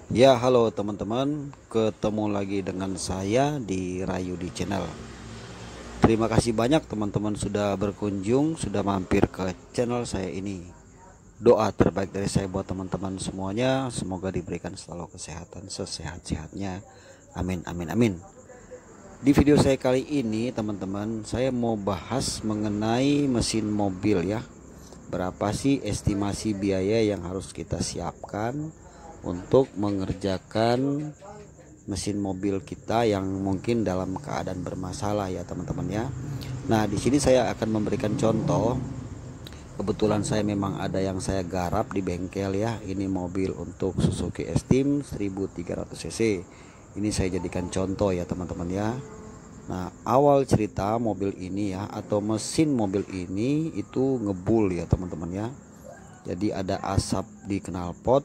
Ya, halo teman-teman, ketemu lagi dengan saya di Rayudi Channel. Terima kasih banyak teman-teman sudah berkunjung, sudah mampir ke channel saya ini. Doa terbaik dari saya buat teman-teman semuanya, semoga diberikan selalu kesehatan sesehat-sehatnya. Amin, amin, amin. Di video saya kali ini teman-teman, saya mau bahas mengenai mesin mobil ya. Berapa sih estimasi biaya yang harus kita siapkan untuk mengerjakan mesin mobil kita yang mungkin dalam keadaan bermasalah ya teman-teman ya. Nah, di sini saya akan memberikan contoh. Kebetulan saya memang ada yang saya garap di bengkel ya. Ini mobil untuk Suzuki S-Team 1300 cc. Ini saya jadikan contoh ya teman-teman ya. Nah, awal cerita mobil ini ya, atau mesin mobil ini itu ngebul ya teman-teman ya. Jadi ada asap di knalpot,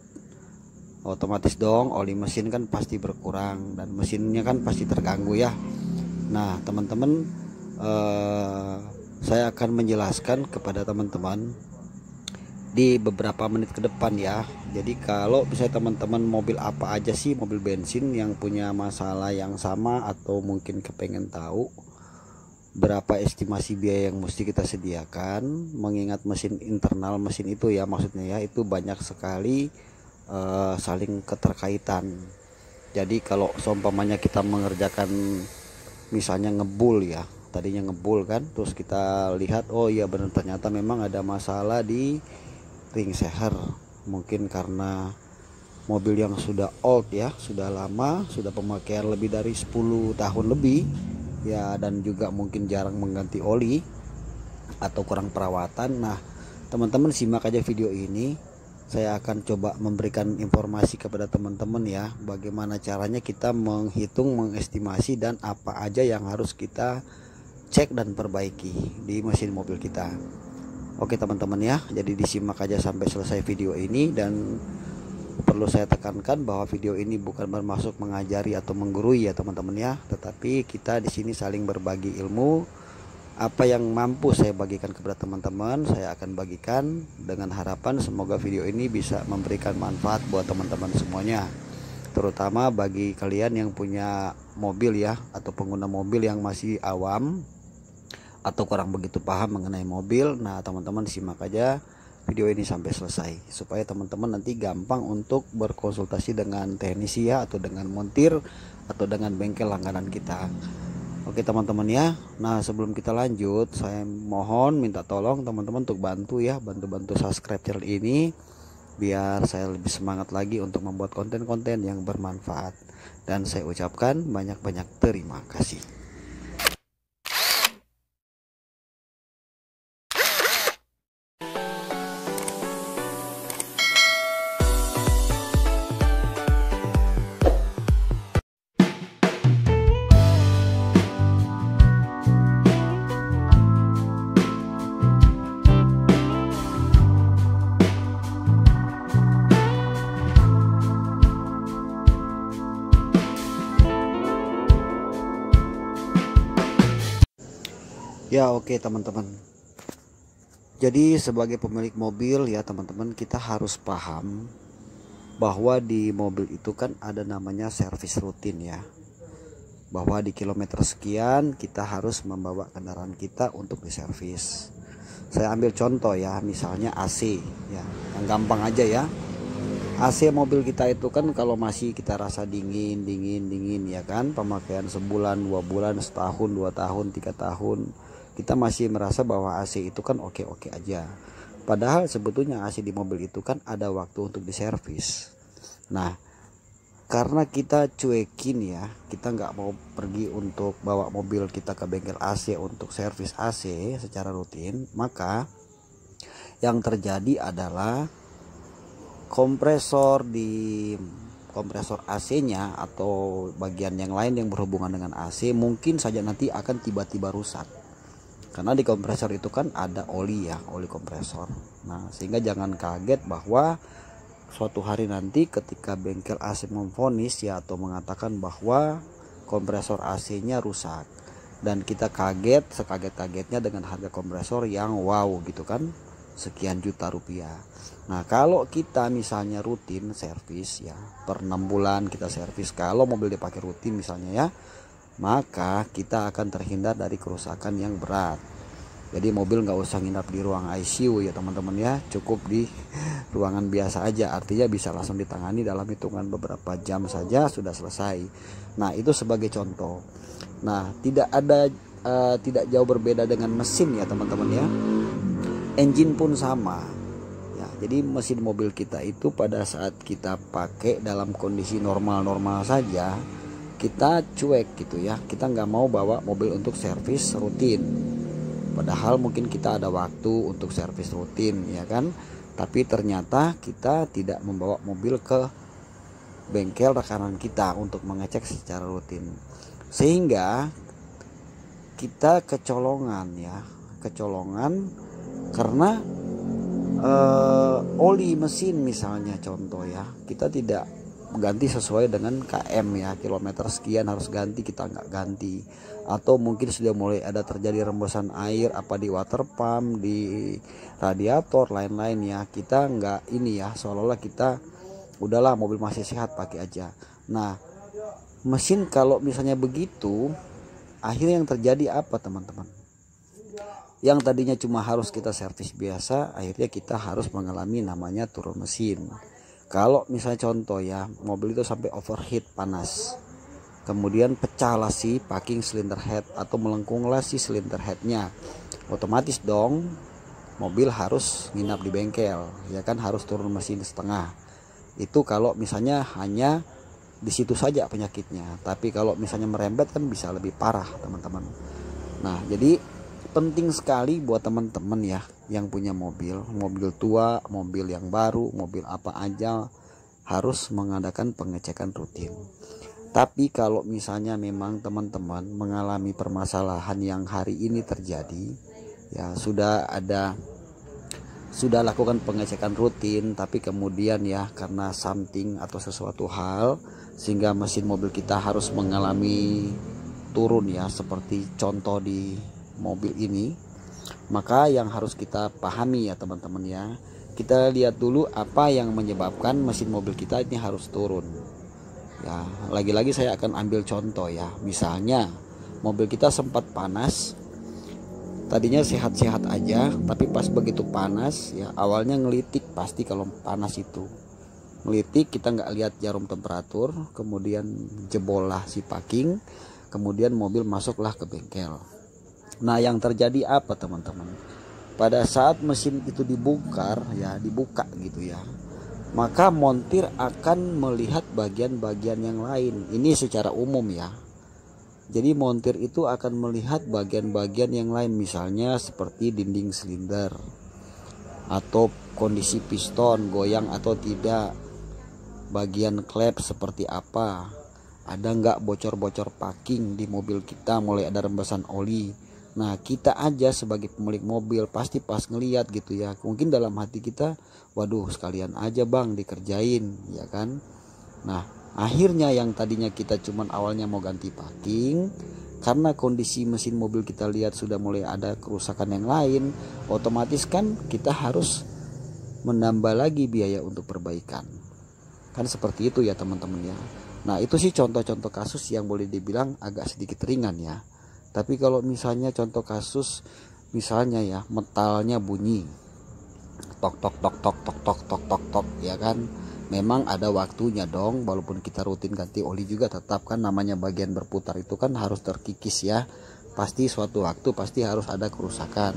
otomatis dong oli mesin kan pasti berkurang dan mesinnya kan pasti terganggu ya. Nah teman-teman, saya akan menjelaskan kepada teman-teman di beberapa menit ke depan ya. Jadi kalau misalnya teman-teman mobil apa aja sih, mobil bensin yang punya masalah yang sama atau mungkin kepengen tahu berapa estimasi biaya yang mesti kita sediakan, mengingat mesin internal mesin itu ya, maksudnya ya, itu banyak sekali saling keterkaitan. Jadi kalau seumpamanya kita mengerjakan misalnya ngebul ya, tadinya ngebul kan, terus kita lihat oh iya benar ternyata memang ada masalah di ring seher, mungkin karena mobil yang sudah old ya, sudah lama, sudah pemakaian lebih dari 10 tahun lebih ya, dan juga mungkin jarang mengganti oli atau kurang perawatan. Nah teman-teman simak aja video ini, saya akan coba memberikan informasi kepada teman-teman ya, bagaimana caranya kita menghitung, mengestimasi, dan apa aja yang harus kita cek dan perbaiki di mesin mobil kita. Oke teman-teman ya, jadi disimak aja sampai selesai video ini. Dan perlu saya tekankan bahwa video ini bukan bermaksud mengajari atau menggurui ya teman-teman ya, tetapi kita di sini saling berbagi ilmu. Apa yang mampu saya bagikan kepada teman-teman, saya akan bagikan dengan harapan semoga video ini bisa memberikan manfaat buat teman-teman semuanya, terutama bagi kalian yang punya mobil ya, atau pengguna mobil yang masih awam atau kurang begitu paham mengenai mobil. Nah teman-teman simak aja video ini sampai selesai supaya teman-teman nanti gampang untuk berkonsultasi dengan teknisi ya, atau dengan montir, atau dengan bengkel langganan kita. Oke teman-teman ya. Nah sebelum kita lanjut, saya mohon minta tolong teman-teman untuk bantu ya, bantu-bantu subscribe channel ini biar saya lebih semangat lagi untuk membuat konten-konten yang bermanfaat. Dan saya ucapkan banyak-banyak terima kasih. Ya oke teman-teman. Jadi sebagai pemilik mobil ya teman-teman, kita harus paham bahwa di mobil itu kan ada namanya servis rutin ya. Bahwa di kilometer sekian kita harus membawa kendaraan kita untuk diservis. Saya ambil contoh ya, misalnya AC ya, yang gampang aja ya. AC mobil kita itu kan kalau masih kita rasa dingin ya kan, pemakaian sebulan, 2 bulan, setahun, 2 tahun, 3 tahun, kita masih merasa bahwa AC itu kan oke-oke aja. Padahal sebetulnya AC di mobil itu kan ada waktu untuk diservis. Nah karena kita cuekin ya, kita nggak mau pergi untuk bawa mobil kita ke bengkel AC untuk servis AC secara rutin, maka yang terjadi adalah kompresor AC-nya atau bagian yang lain yang berhubungan dengan AC mungkin saja nanti akan tiba-tiba rusak. Karena di kompresor itu kan ada oli ya, oli kompresor. Nah, sehingga jangan kaget bahwa suatu hari nanti ketika bengkel AC memvonis ya, atau mengatakan bahwa kompresor AC-nya rusak, dan kita kaget sekaget-kagetnya dengan harga kompresor yang wow gitu kan. sekian juta rupiah. Nah kalau kita misalnya rutin servis ya, per 6 bulan kita servis, kalau mobil dipakai rutin misalnya ya, maka kita akan terhindar dari kerusakan yang berat. Jadi mobil nggak usah nginap di ruang ICU ya teman-teman ya, cukup di ruangan biasa aja, artinya bisa langsung ditangani dalam hitungan beberapa jam saja sudah selesai. Nah itu sebagai contoh. Nah tidak jauh berbeda dengan mesin ya teman-teman ya, engine pun sama ya. Jadi mesin mobil kita itu pada saat kita pakai dalam kondisi normal-normal saja, kita cuek gitu ya, kita nggak mau bawa mobil untuk servis rutin, padahal mungkin kita ada waktu untuk servis rutin ya kan, tapi ternyata kita tidak membawa mobil ke bengkel rekanan kita untuk mengecek secara rutin, sehingga kita kecolongan karena oli mesin misalnya contoh ya, kita tidak ganti sesuai dengan KM ya, kilometer sekian harus ganti, kita nggak ganti, atau mungkin sudah mulai ada terjadi rembesan air apa di water pump, di radiator lain-lain ya, kita nggak ini ya, seolah-olah kita udahlah mobil masih sehat pakai aja. Nah mesin kalau misalnya begitu, akhirnya yang terjadi apa teman-teman, yang tadinya cuma harus kita servis biasa, akhirnya kita harus mengalami namanya turun mesin. Kalau misalnya contoh ya, mobil itu sampai overheat panas, kemudian pecahlah si packing cylinder head atau melengkunglah si cylinder headnya, otomatis dong mobil harus nginap di bengkel ya kan, harus turun mesin setengah. Itu kalau misalnya hanya di situ saja penyakitnya, tapi kalau misalnya merembet kan bisa lebih parah teman-teman. Nah jadi penting sekali buat teman-teman ya yang punya mobil tua, mobil yang baru, mobil apa aja, harus mengadakan pengecekan rutin. Tapi kalau misalnya memang teman-teman mengalami permasalahan yang hari ini terjadi ya, sudah lakukan pengecekan rutin, tapi kemudian ya karena something atau sesuatu hal sehingga mesin mobil kita harus mengalami turun ya, seperti contoh di mobil ini, maka yang harus kita pahami ya teman-teman ya, kita lihat dulu apa yang menyebabkan mesin mobil kita ini harus turun ya. Lagi-lagi saya akan ambil contoh ya, misalnya mobil kita sempat panas, tadinya sehat-sehat aja, tapi pas begitu panas ya, awalnya ngelitik, pasti kalau panas itu ngelitik, kita nggak lihat jarum temperatur, kemudian jebol lah si packing, kemudian mobil masuklah ke bengkel. Nah yang terjadi apa teman-teman, pada saat mesin itu dibuka gitu ya, maka montir akan melihat bagian-bagian yang lain. Ini secara umum ya, jadi montir itu akan melihat bagian-bagian yang lain, misalnya seperti dinding silinder, atau kondisi piston goyang atau tidak, bagian klep seperti apa, ada nggak bocor-bocor packing di mobil kita, mulai ada rembesan oli. Nah kita aja sebagai pemilik mobil pasti pas ngeliat gitu ya, mungkin dalam hati kita, waduh sekalian aja bang dikerjain ya kan. Nah akhirnya yang tadinya kita cuman awalnya mau ganti packing, karena kondisi mesin mobil kita lihat sudah mulai ada kerusakan yang lain, otomatis kan kita harus menambah lagi biaya untuk perbaikan, kan seperti itu ya teman-teman ya. Nah itu sih contoh-contoh kasus yang boleh dibilang agak sedikit ringan ya. Tapi kalau misalnya contoh kasus, misalnya ya metalnya bunyi tok tok tok tok tok tok tok tok tok ya kan, memang ada waktunya dong, walaupun kita rutin ganti oli juga tetap kan namanya bagian berputar itu kan harus terkikis ya, pasti suatu waktu pasti harus ada kerusakan.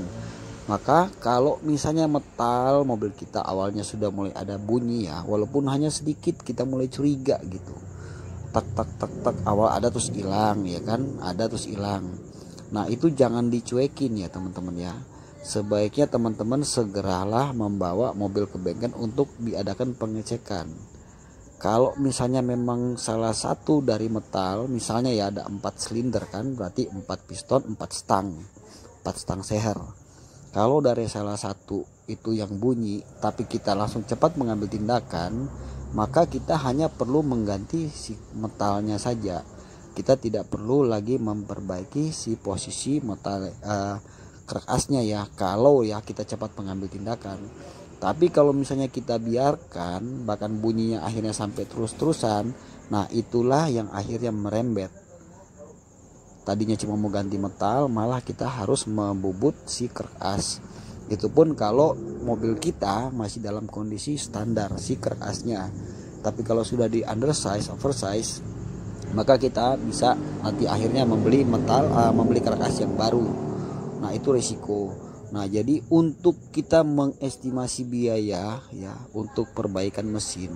Maka kalau misalnya metal mobil kita awalnya sudah mulai ada bunyi ya, walaupun hanya sedikit, kita mulai curiga gitu, tak tak tak tak, awal ada terus hilang ya kan, ada terus hilang. Nah itu jangan dicuekin ya teman-teman ya, sebaiknya teman-teman segeralah membawa mobil ke bengkel untuk diadakan pengecekan. Kalau misalnya memang salah satu dari metal, misalnya ya ada 4 silinder kan, berarti 4 piston 4 stang seher. Kalau dari salah satu itu yang bunyi, tapi kita langsung cepat mengambil tindakan, maka kita hanya perlu mengganti si metalnya saja. Kita tidak perlu lagi memperbaiki si posisi metal crack asnya ya, kalau ya kita cepat mengambil tindakan. Tapi kalau misalnya kita biarkan bahkan bunyinya akhirnya sampai terus-terusan, nah itulah yang akhirnya merembet. Tadinya cuma mau ganti metal, malah kita harus membubut si crack as. Itu pun kalau mobil kita masih dalam kondisi standar si crack asnya. Tapi kalau sudah di undersize, oversize, maka kita bisa nanti akhirnya membeli crack as yang baru. Nah itu risiko. Nah jadi untuk kita mengestimasi biaya ya untuk perbaikan mesin,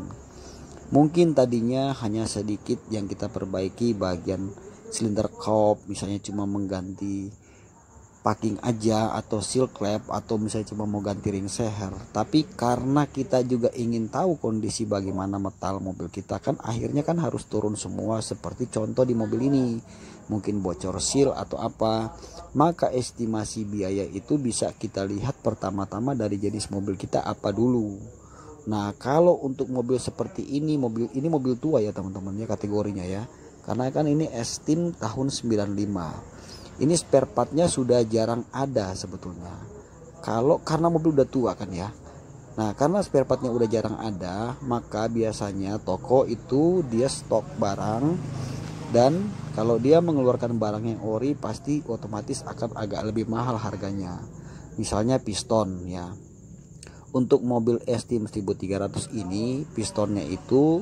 mungkin tadinya hanya sedikit yang kita perbaiki bagian silinder kop, misalnya cuma mengganti packing aja atau seal clamp, atau misalnya cuma mau ganti ring seher. Tapi karena kita juga ingin tahu kondisi bagaimana metal mobil kita, kan akhirnya kan harus turun semua, seperti contoh di mobil ini mungkin bocor seal atau apa. Maka estimasi biaya itu bisa kita lihat pertama-tama dari jenis mobil kita apa dulu. Nah kalau untuk mobil seperti ini, mobil tua ya teman-teman ya kategorinya ya, karena kan ini Estim tahun 95. Ini spare partnya sudah jarang ada sebetulnya. Karena mobil udah tua kan ya. Nah karena spare partnya udah jarang ada, maka biasanya toko itu dia stok barang, dan kalau dia mengeluarkan barang yang ori pasti otomatis akan agak lebih mahal harganya. Misalnya piston ya. Untuk mobil Estim 1300 ini pistonnya itu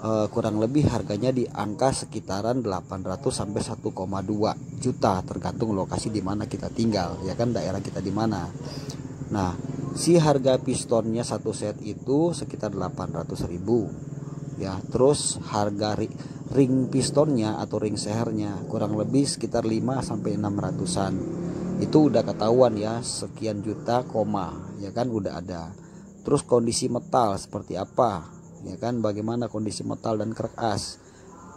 kurang lebih harganya di angka sekitaran 800 sampai 1,2 juta tergantung lokasi di mana kita tinggal ya kan, daerah kita di mana. Nah si harga pistonnya satu set itu sekitar 800.000 ya. Terus harga ring pistonnya atau ring sehernya kurang lebih sekitar 5 sampai 600-an. Itu udah ketahuan ya, sekian juta ya kan udah ada. Terus kondisi metal seperti apa ya kan, bagaimana kondisi metal dan crack as.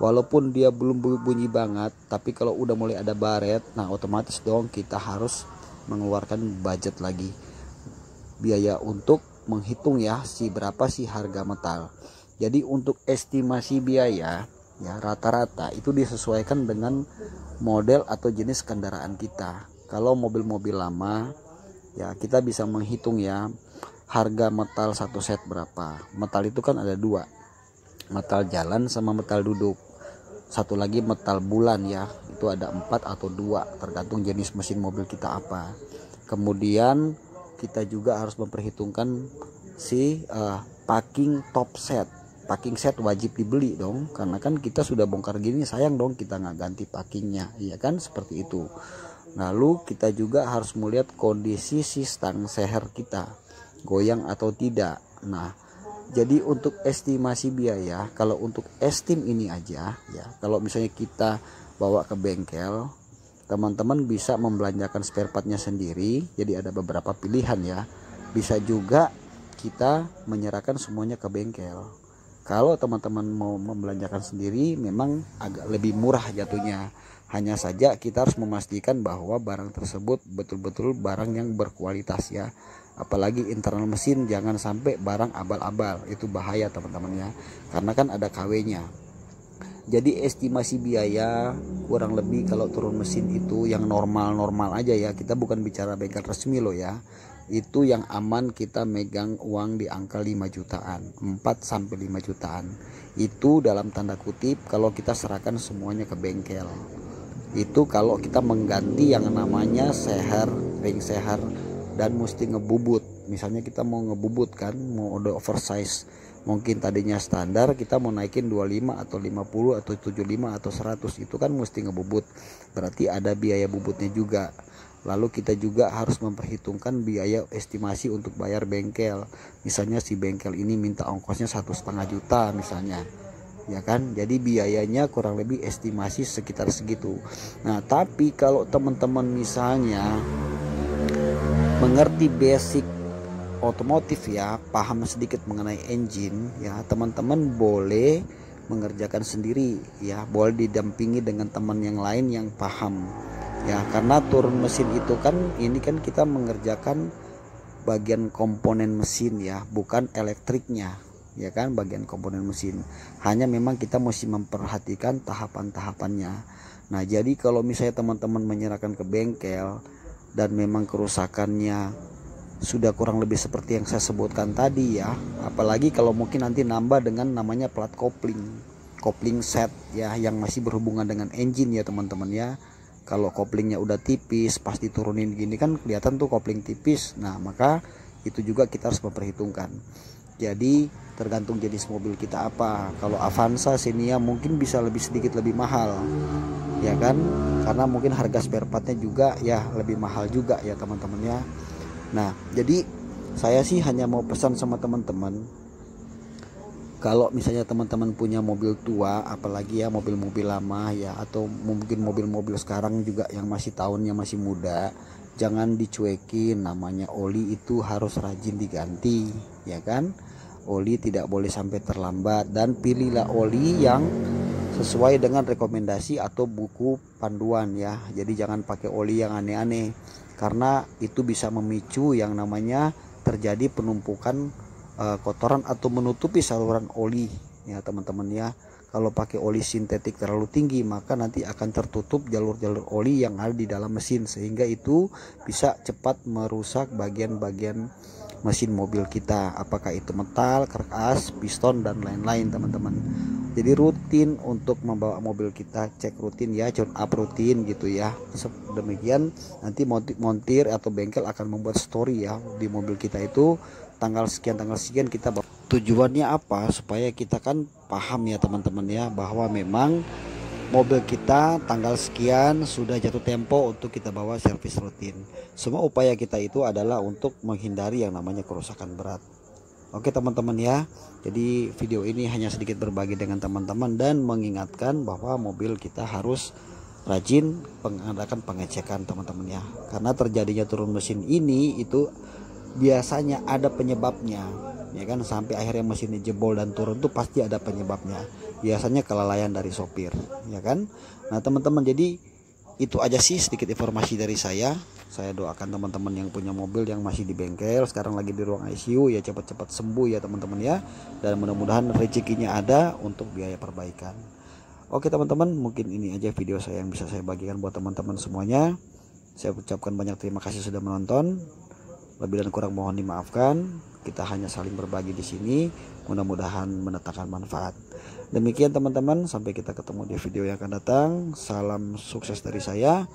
Walaupun dia belum bunyi banget, tapi kalau udah mulai ada baret, nah otomatis dong kita harus mengeluarkan budget lagi, biaya untuk menghitung ya berapa sih harga metal. Jadi untuk estimasi biaya ya rata-rata itu disesuaikan dengan model atau jenis kendaraan kita. Kalau mobil-mobil lama ya kita bisa menghitung ya harga metal satu set berapa. Metal itu kan ada dua, metal jalan sama metal duduk. Satu lagi metal bulan ya, itu ada 4 atau 2 tergantung jenis mesin mobil kita apa. Kemudian kita juga harus memperhitungkan si packing top set. Packing set wajib dibeli dong, karena kan kita sudah bongkar gini, sayang dong kita nggak ganti packingnya, iya kan, seperti itu. Lalu kita juga harus melihat kondisi si stang seher kita goyang atau tidak. Nah jadi untuk estimasi biaya, kalau untuk Estim ini aja ya, kalau misalnya kita bawa ke bengkel, teman-teman bisa membelanjakan spare partnya sendiri. Jadi ada beberapa pilihan ya. Bisa juga kita menyerahkan semuanya ke bengkel. Kalau teman-teman mau membelanjakan sendiri memang agak lebih murah jatuhnya. Hanya saja kita harus memastikan bahwa barang tersebut betul-betul barang yang berkualitas ya. Apalagi internal mesin, jangan sampai barang abal-abal, itu bahaya teman-teman ya. Karena kan ada KW-nya. Jadi estimasi biaya kurang lebih kalau turun mesin itu yang normal-normal aja ya. Kita bukan bicara bengkel resmi loh ya. Itu yang aman kita megang uang di angka 5 jutaan, 4 sampai 5 jutaan. Itu dalam tanda kutip kalau kita serahkan semuanya ke bengkel. Itu kalau kita mengganti yang namanya seher, ring seher, dan mesti ngebubut. Misalnya kita mau ngebubut kan, mau udah oversize, mungkin tadinya standar kita mau naikin 25 atau 50 atau 75 atau 100, itu kan mesti ngebubut, berarti ada biaya bubutnya juga. Lalu kita juga harus memperhitungkan biaya estimasi untuk bayar bengkel. Misalnya si bengkel ini minta ongkosnya 1,5 juta misalnya ya kan, jadi biayanya kurang lebih estimasi sekitar segitu. Nah tapi kalau teman-teman misalnya mengerti basic otomotif ya, paham sedikit mengenai engine ya, teman-teman boleh mengerjakan sendiri ya, boleh didampingi dengan teman yang lain yang paham ya. Karena turun mesin itu kan, ini kan kita mengerjakan bagian komponen mesin ya, bukan elektriknya ya kan, bagian komponen mesin. Hanya memang kita mesti memperhatikan tahapan-tahapannya. Nah jadi kalau misalnya teman-teman menyerahkan ke bengkel dan memang kerusakannya sudah kurang lebih seperti yang saya sebutkan tadi ya, apalagi kalau mungkin nanti nambah dengan namanya plat kopling set ya, yang masih berhubungan dengan engine ya teman-teman ya. Kalau koplingnya udah tipis, pas diturunin gini kan kelihatan tuh kopling tipis. Nah maka itu juga kita harus memperhitungkan. Jadi tergantung jenis mobil kita apa. Kalau Avanza, Xenia mungkin bisa sedikit lebih mahal ya kan, karena mungkin harga spare partnya juga ya lebih mahal juga ya teman-teman ya. Nah jadi saya sih hanya mau pesan sama teman-teman, kalau misalnya teman-teman punya mobil tua, apalagi ya mobil-mobil lama ya, atau mungkin mobil-mobil sekarang juga yang masih tahunnya masih muda, jangan dicuekin. Namanya oli itu harus rajin diganti ya kan. Oli tidak boleh sampai terlambat, dan pilihlah oli yang sesuai dengan rekomendasi atau buku panduan ya. Jadi jangan pakai oli yang aneh-aneh, karena itu bisa memicu yang namanya terjadi penumpukan kotoran atau menutupi saluran oli ya teman-teman ya. Kalau pakai oli sintetik terlalu tinggi, maka nanti akan tertutup jalur-jalur oli yang ada di dalam mesin, sehingga itu bisa cepat merusak bagian-bagian mesin mobil kita, apakah itu metal, kerkas, piston dan lain-lain teman-teman. Jadi rutin untuk membawa mobil kita cek rutin ya, tune up rutin gitu ya. Demikian nanti montir atau bengkel akan membuat story ya di mobil kita itu, tanggal sekian kita bawa. Tujuannya apa? Supaya kita kan paham ya teman-teman ya, bahwa memang mobil kita tanggal sekian sudah jatuh tempo untuk kita bawa servis rutin. Semua upaya kita itu adalah untuk menghindari yang namanya kerusakan berat. Oke teman-teman ya, jadi video ini hanya sedikit berbagi dengan teman-teman dan mengingatkan bahwa mobil kita harus rajin mengadakan pengecekan teman-teman ya. Karena terjadinya turun mesin ini itu biasanya ada penyebabnya ya kan, sampai akhirnya mesinnya jebol dan turun tuh pasti ada penyebabnya, biasanya kelalaian dari sopir ya kan. Nah teman-teman, jadi itu aja sih sedikit informasi dari saya. Saya doakan teman-teman yang punya mobil yang masih di bengkel, sekarang lagi di ruang ICU ya, cepat-cepat sembuh ya teman-teman ya, dan mudah-mudahan rezekinya ada untuk biaya perbaikan. Oke teman-teman, mungkin ini aja video saya yang bisa saya bagikan buat teman-teman semuanya. Saya ucapkan banyak terima kasih sudah menonton. Lebih dan kurang mohon dimaafkan. Kita hanya saling berbagi di sini. Mudah-mudahan mendatangkan manfaat. Demikian teman-teman, sampai kita ketemu di video yang akan datang. Salam sukses dari saya.